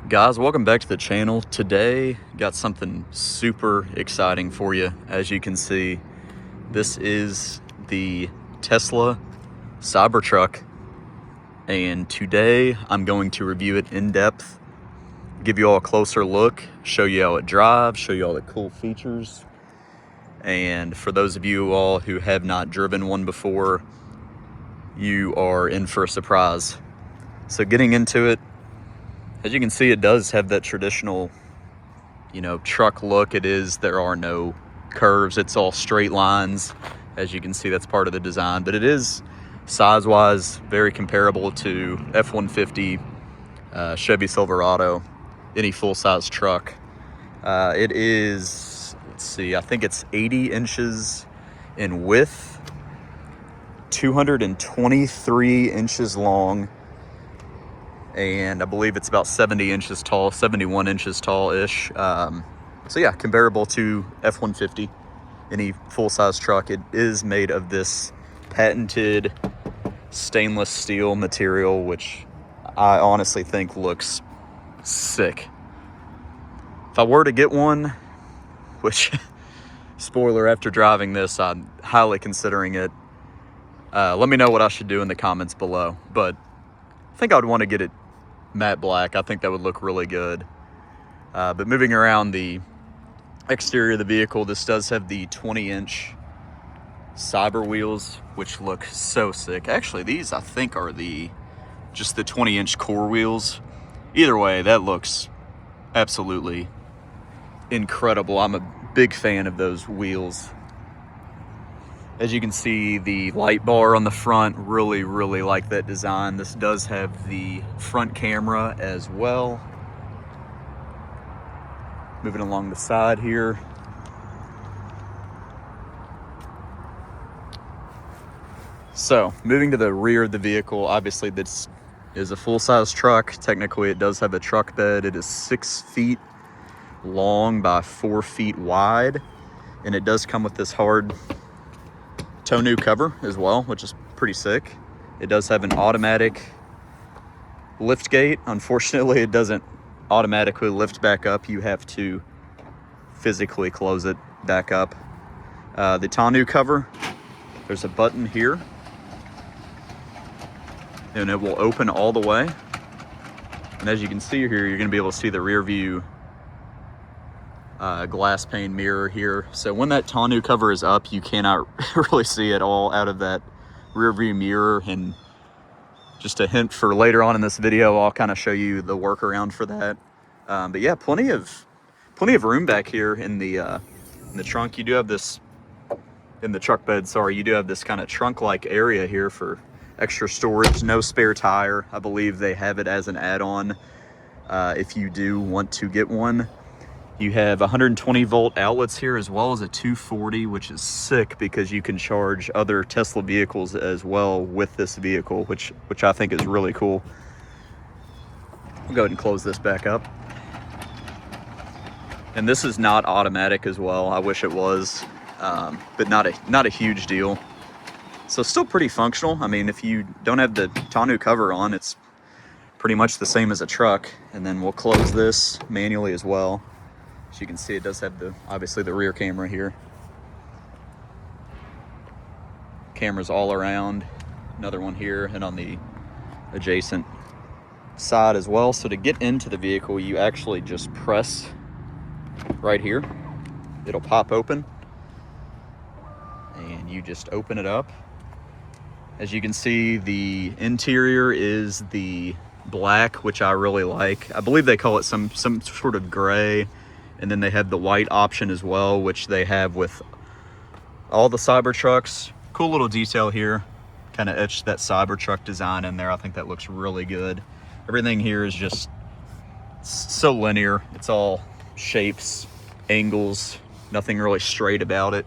Guys, welcome back to the channel. Today, got something super exciting for you. As you can see, this is the Tesla Cybertruck, and today I'm going to review it in depth, give you all a closer look, show you how it drives, show you all the cool features. And for those of you all who have not driven one before, you are in for a surprise. So getting into it, as you can see, it does have that traditional, truck look. There are no curves. It's all straight lines. As you can see, that's part of the design. But it is, size-wise, very comparable to F-150, Chevy Silverado, any full-size truck. It is, I think it's 80 inches in width, 223 inches long, and I believe it's about 70 inches tall, 71 inches tall-ish. So yeah, comparable to F-150, any full-size truck. It is made of this patented stainless steel material, which I honestly think looks sick. If I were to get one, which, spoiler, after driving this, I'm highly considering it. Let me know what I should do in the comments below, but I think I would want to get it matte black. I think that would look really good. But moving around the exterior of the vehicle, this does have the 20-inch cyber wheels, which look so sick. Actually, these I think are just the 20-inch core wheels. Either way, that looks absolutely incredible. I'm a big fan of those wheels. As you can see, the light bar on the front, really like that design. This does have the front camera as well. Moving along the side here. So, moving to the rear of the vehicle, obviously this is a full-size truck. Technically, it does have a truck bed. It is 6 feet long by 4 feet wide, and it does come with this hard tonneau cover as well, which is pretty sick. It does have an automatic lift gate. Unfortunately, it doesn't automatically lift back up. You have to physically close it back up. The tonneau cover, there's a button here, and it will open all the way. And as you can see here, you're going to be able to see the rear view glass pane mirror here. So when that tonneau cover is up, you cannot really see it all out of that rear view mirror. And just a hint for later on in this video, I'll kind of show you the workaround for that. But yeah, plenty of room back here in the trunk. You do have this, in the truck bed, sorry, you do have this kind of trunk-like area here for extra storage. No spare tire. I believe they have it as an add-on if you do want to get one. You have 120 volt outlets here, as well as a 240, which is sick because you can charge other Tesla vehicles as well with this vehicle, which I think is really cool. I'll go ahead and close this back up. And this is not automatic as well. I wish it was, but not a huge deal. So still pretty functional. I mean, if you don't have the tonneau cover on, it's pretty much the same as a truck. And then we'll close this manually as well. As you can see, it does have obviously the rear camera here. Cameras all around. Another one here and on the adjacent side as well. So to get into the vehicle, you actually just press right here. It'll pop open and you just open it up. As you can see, the interior is the black, which I really like. I believe they call it some sort of gray. And then they have the white option as well, which they have with all the Cybertrucks. Cool little detail here. Kind of etched that Cybertruck design in there. I think that looks really good. Everything here is just so linear. It's all shapes, angles, nothing really straight about it,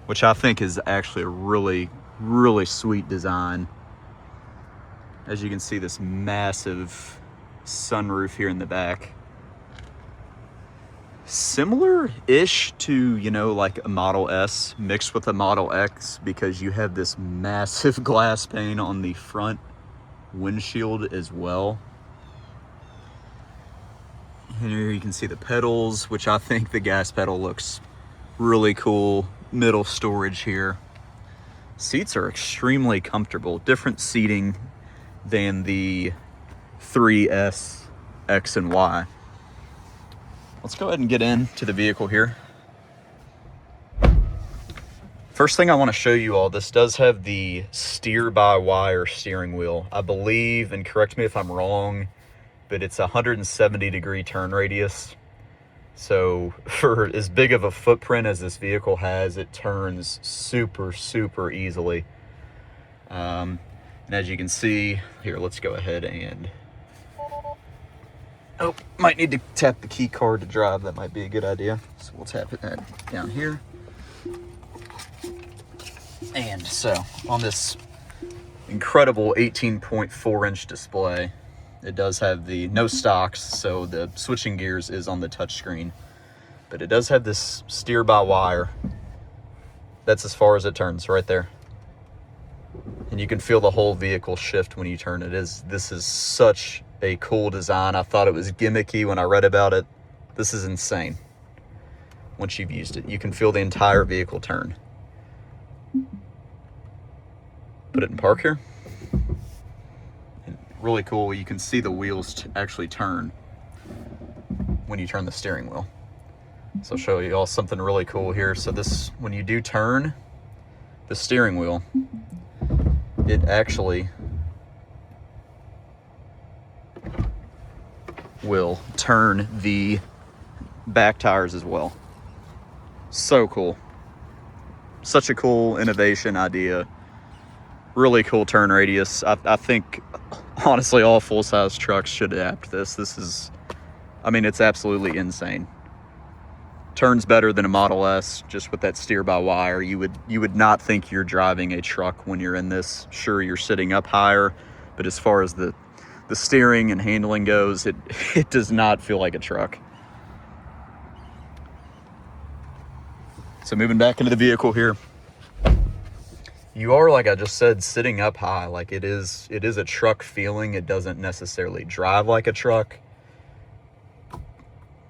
which I think is actually a really sweet design. As you can see, this massive sunroof here in the back. Similar-ish to, like a Model S mixed with a Model X, because you have this massive glass pane on the front windshield as well. And here you can see the pedals, which I think the gas pedal looks really cool. Middle storage here. Seats are extremely comfortable. Different seating than the 3S, X, and Y. Let's go ahead and get into the vehicle here. First thing I want to show you all, this does have the steer-by-wire steering wheel. I believe, and correct me if I'm wrong, but it's a 170-degree turn radius. So for as big of a footprint as this vehicle has, it turns super, super easily. And as you can see, here, let's go ahead and... Oh, might need to tap the key card to drive. That might be a good idea. So we'll tap it down here. And so on this incredible 18.4-inch display, it does have the no stocks, so the switching gears is on the touchscreen. But it does have this steer-by-wire. That's as far as it turns, right there. And you can feel the whole vehicle shift when you turn it. This is such a cool design. I thought it was gimmicky when I read about it. This is insane. Once you've used it, you can feel the entire vehicle turn. Put it in park here. And really cool, you can see the wheels actually turn when you turn the steering wheel. So I'll show you all something really cool here. So this, when you do turn the steering wheel, it actually will turn the back tires as well. So cool. Such a cool innovation idea. Really cool turn radius. I think, honestly, all full-size trucks should adapt this. This is, I mean, it's absolutely insane. Turns better than a Model S, just with that steer-by-wire. You would not think you're driving a truck when you're in this. Sure, you're sitting up higher, but as far as the steering and handling goes, it does not feel like a truck. So moving back into the vehicle here. You are, like I just said, sitting up high. Like it is a truck feeling. It doesn't necessarily drive like a truck.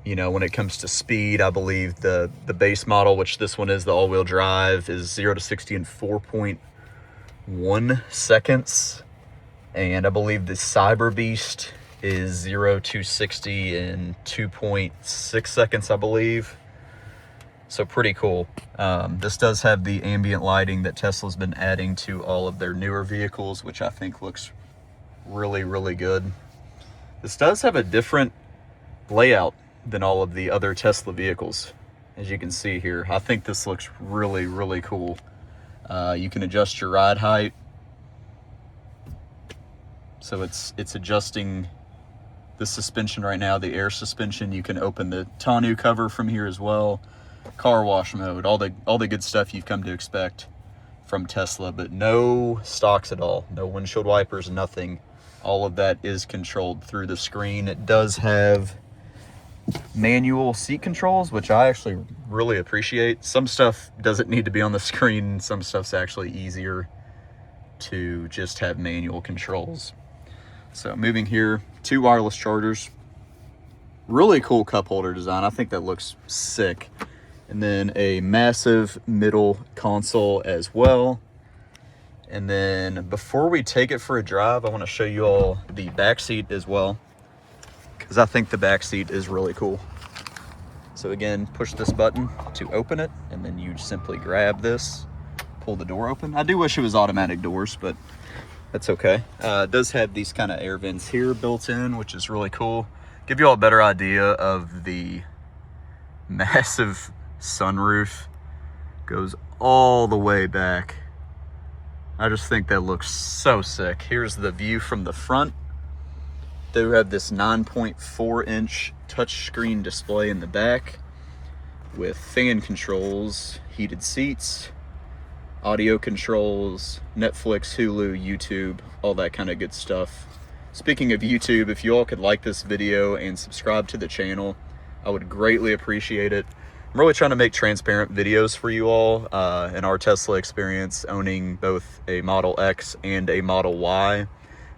You know, when it comes to speed, I believe the base model, which this one is, the all-wheel drive, is 0 to 60 in 4.1 seconds. And I believe the Cyber Beast is 0 to 60 in 2.6 seconds, I believe. So pretty cool. This does have the ambient lighting that Tesla's been adding to all of their newer vehicles, which I think looks really, really good. This does have a different layout than all of the other Tesla vehicles, as you can see here. I think this looks really, really cool. You can adjust your ride height. So it's adjusting the suspension right now, the air suspension. You can open the tonneau cover from here as well. Car wash mode, all the good stuff you've come to expect from Tesla, but no stocks at all. No windshield wipers, nothing. All of that is controlled through the screen. It does have manual seat controls, which I actually really appreciate. Some stuff doesn't need to be on the screen. Some stuff's actually easier to just have manual controls. So moving here, 2 wireless chargers. Really cool cup holder design. I think that looks sick. And then a massive middle console as well. And then before we take it for a drive, I want to show you all the back seat as well, because I think the back seat is really cool. So again, push this button to open it, and then you simply grab this, pull the door open. I do wish it was automatic doors, but that's okay. It does have these kind of air vents here built in, which is really cool. Give you all a better idea of the massive sunroof. Goes all the way back. I just think that looks so sick. Here's the view from the front. They have this 9.4-inch touchscreen display in the back with fan controls, heated seats, audio controls, Netflix, Hulu, YouTube, all that kind of good stuff. Speaking of YouTube, if you all could like this video and subscribe to the channel, I would greatly appreciate it. I'm really trying to make transparent videos for you all in our Tesla experience, owning both a Model X and a Model Y,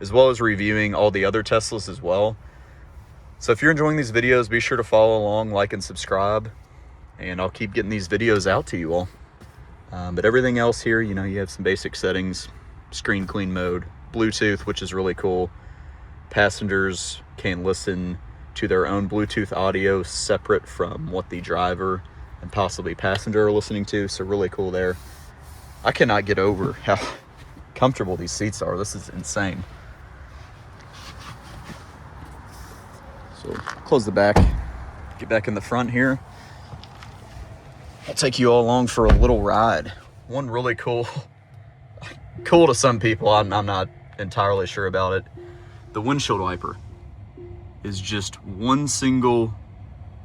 as well as reviewing all the other Teslas as well. So if you're enjoying these videos, be sure to follow along, like and subscribe, and I'll keep getting these videos out to you all. But everything else here, you know, you have some basic settings, screen clean mode, Bluetooth, which is really cool. Passengers can listen to their own Bluetooth audio separate from what the driver and possibly passenger are listening to, so really cool there. I cannot get over how comfortable these seats are. This is insane. So close the back, get back in the front here. I'll take you all along for a little ride. One really cool to some people, I'm not entirely sure about it. The windshield wiper is just one single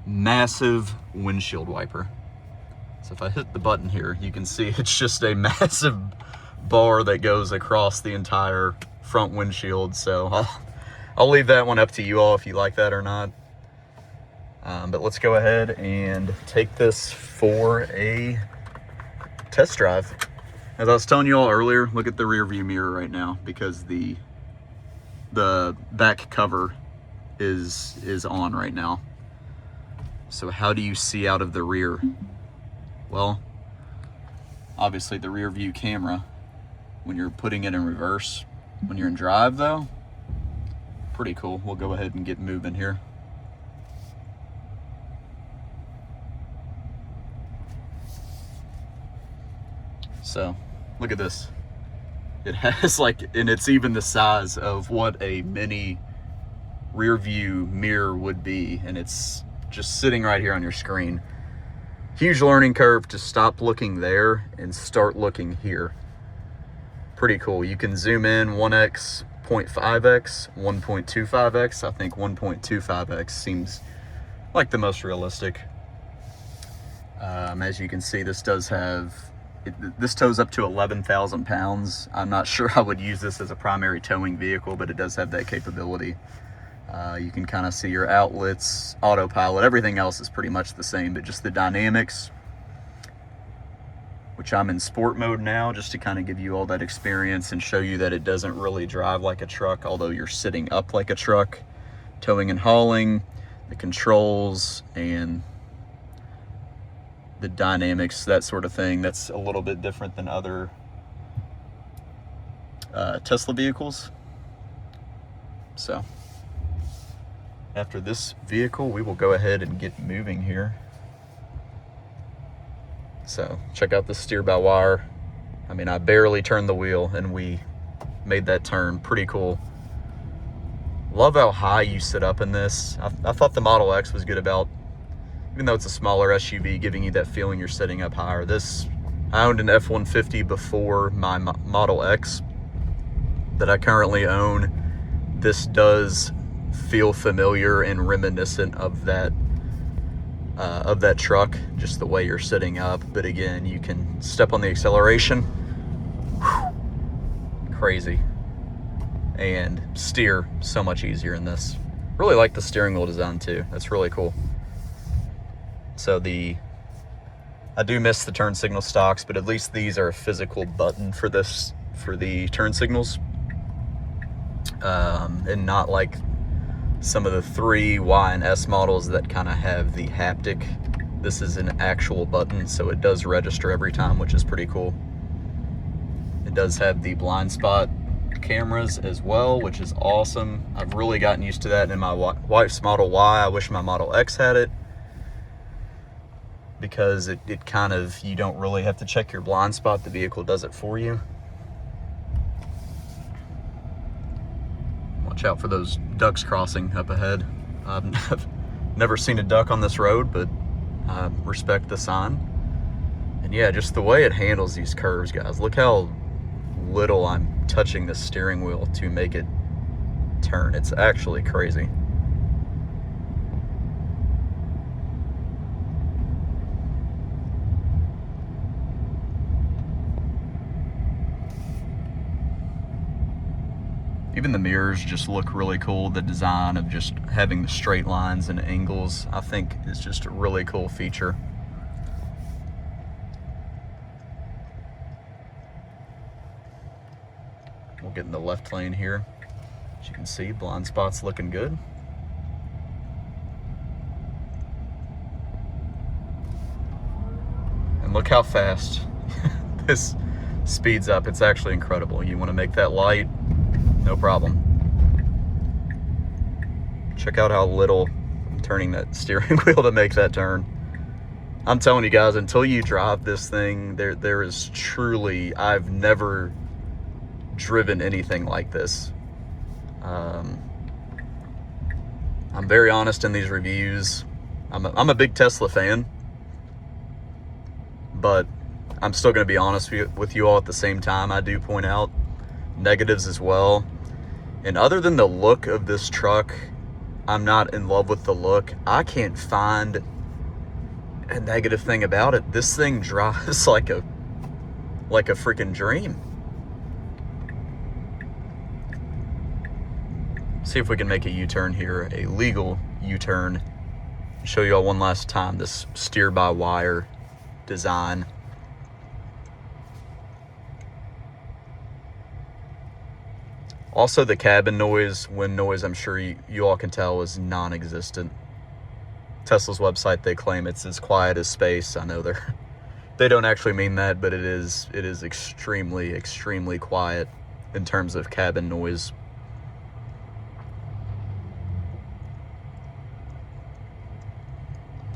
massive windshield wiper. So if I hit the button here, you can see it's just a massive bar that goes across the entire front windshield. So I'll leave that one up to you all if you like that or not. But let's go ahead and take this for a test drive. As I was telling you all earlier, look at the rear view mirror right now, because the back cover is on right now. So how do you see out of the rear? Well, obviously the rear view camera, when you're putting it in reverse. When you're in drive though, pretty cool. We'll go ahead and get moving here. So look at this. It has and it's even the size of what a mini rear view mirror would be, and it's just sitting right here on your screen. Huge learning curve to stop looking there and start looking here. Pretty cool. You can zoom in 1x, 0.5x, 1.25x. I think 1.25x seems like the most realistic. As you can see, this does have this tows up to 11,000 pounds. I'm not sure I would use this as a primary towing vehicle, but it does have that capability. You can kind of see your outlets, autopilot, everything else is pretty much the same, but just the dynamics, which I'm in sport mode now, just to kind of give you all that experience and show you that it doesn't really drive like a truck, although you're sitting up like a truck. Towing and hauling, the controls, and the dynamics, that sort of thing. That's a little bit different than other Tesla vehicles. So after this vehicle, we will go ahead and get moving here. So check out the steer-by-wire. I mean, I barely turned the wheel and we made that turn. Pretty cool. Love how high you sit up in this. I thought the Model X was good about, even though it's a smaller SUV, giving you that feeling you're sitting up higher. I owned an F-150 before my Model X that I currently own. This does feel familiar and reminiscent of that truck, just the way you're sitting up. But again, you can step on the acceleration. Whew, crazy. And steer so much easier in this. Really like the steering wheel design too. That's really cool. So I do miss the turn signal stocks, but at least these are a physical button for the turn signals, and not like some of the 3, Y, and S models that kind of have the haptic. This is an actual button, so it does register every time, which is pretty cool. It does have the blind spot cameras as well, which is awesome. I've really gotten used to that in my wife's Model Y. I wish my Model X had it, because it kind of, you don't really have to check your blind spot. The vehicle does it for you. Watch out for those ducks crossing up ahead. I've never seen a duck on this road, but I respect the sign. And yeah, just the way it handles these curves, guys. Look how little I'm touching the steering wheel to make it turn. It's actually crazy. Even the mirrors just look really cool. The design of just having the straight lines and angles, I think, is just a really cool feature. We'll get in the left lane here. As you can see, blind spot's looking good. look how fast this speeds up. It's actually incredible. You want to make that light, no problem. Check out how little I'm turning that steering wheel to make that turn. I'm telling you guys, until you drive this thing, there is truly, I've never driven anything like this. I'm very honest in these reviews. I'm a big Tesla fan, but I'm still going to be honest with you all at the same time. I do point out negatives as well. And other than the look of this truck, I'm not in love with the look. I can't find a negative thing about it. This thing drives like a freaking dream. See if we can make a U-turn here, a legal U-turn. Show you all one last time this steer-by-wire design. Also, the cabin noise, wind noise, I'm sure you all can tell is non-existent. Tesla's website, they claim it's as quiet as space. I know they don't actually mean that, but it is extremely, extremely quiet in terms of cabin noise.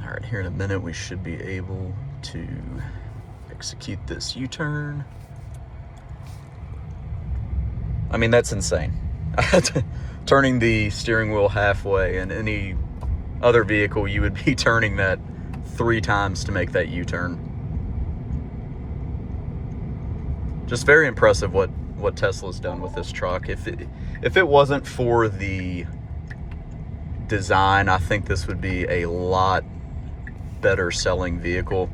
All right, here in a minute, we should be able to execute this U-turn. I mean, that's insane. Turning the steering wheel halfway. In any other vehicle, you would be turning that 3 times to make that U-turn. Just very impressive what Tesla's done with this truck. If it wasn't for the design, I think this would be a lot better selling vehicle.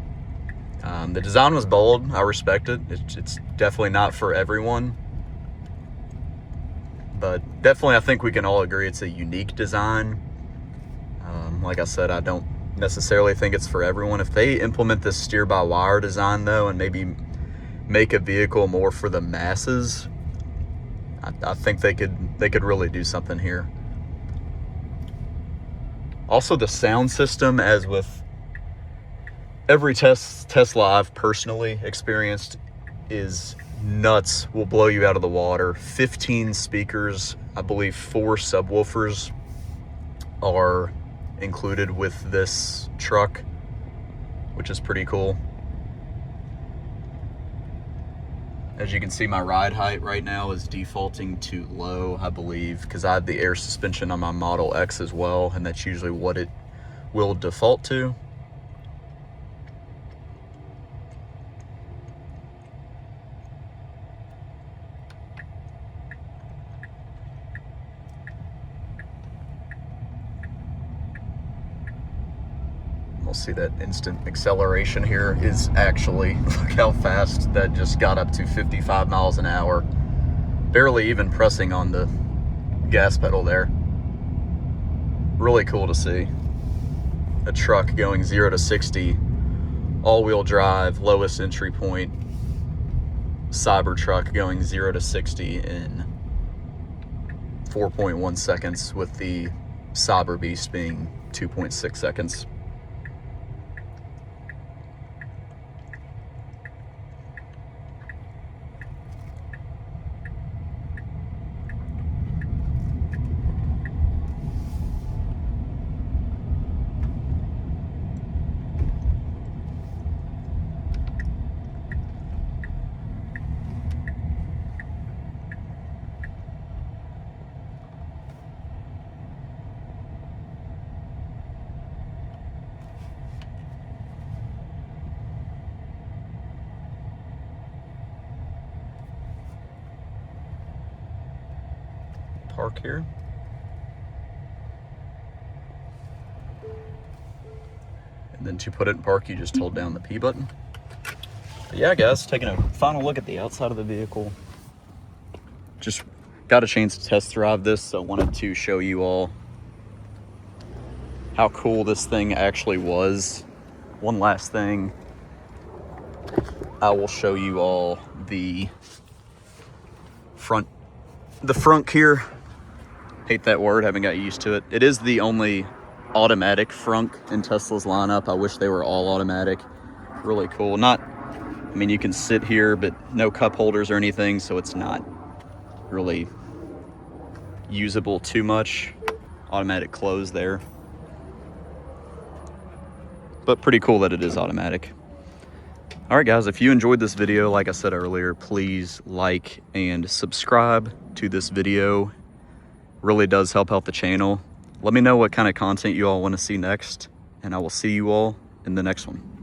The design was bold. I respect it. It's definitely not for everyone. But definitely, I think we can all agree it's a unique design. Like I said, I don't necessarily think it's for everyone. If they implement this steer-by-wire design, though, and maybe make a vehicle more for the masses, I think they could really do something here. Also, the sound system, as with every Tesla I've personally experienced, is nuts. Will blow you out of the water. 15 speakers, I believe 4 subwoofers are included with this truck, which is pretty cool. As you can see, my ride height right now is defaulting to low, I believe, because I have the air suspension on my Model X as well, and that's usually what it will default to. See that instant acceleration here is actually, look how fast that just got up to 55 miles an hour. Barely even pressing on the gas pedal there. Really cool to see. A truck going 0 to 60, all-wheel drive, lowest entry point, Cybertruck going 0 to 60 in 4.1 seconds, with the Cyber Beast being 2.6 seconds. Park here. And then to put it in park, you just hold down the P button. But yeah, guys, taking a final look at the outside of the vehicle. Just got a chance to test drive this, so I wanted to show you all how cool this thing actually was. One last thing, I will show you all the frunk here. Hate that word, haven't got used to it. It is the only automatic frunk in Tesla's lineup. I wish they were all automatic. Really cool. Not, I mean, you can sit here, but no cup holders or anything, so it's not really usable too much. Automatic close there. But pretty cool that it is automatic. All right, guys, if you enjoyed this video, like I said earlier, please like and subscribe to this video. Really does help out the channel. Let me know what kind of content you all want to see next, and I will see you all in the next one.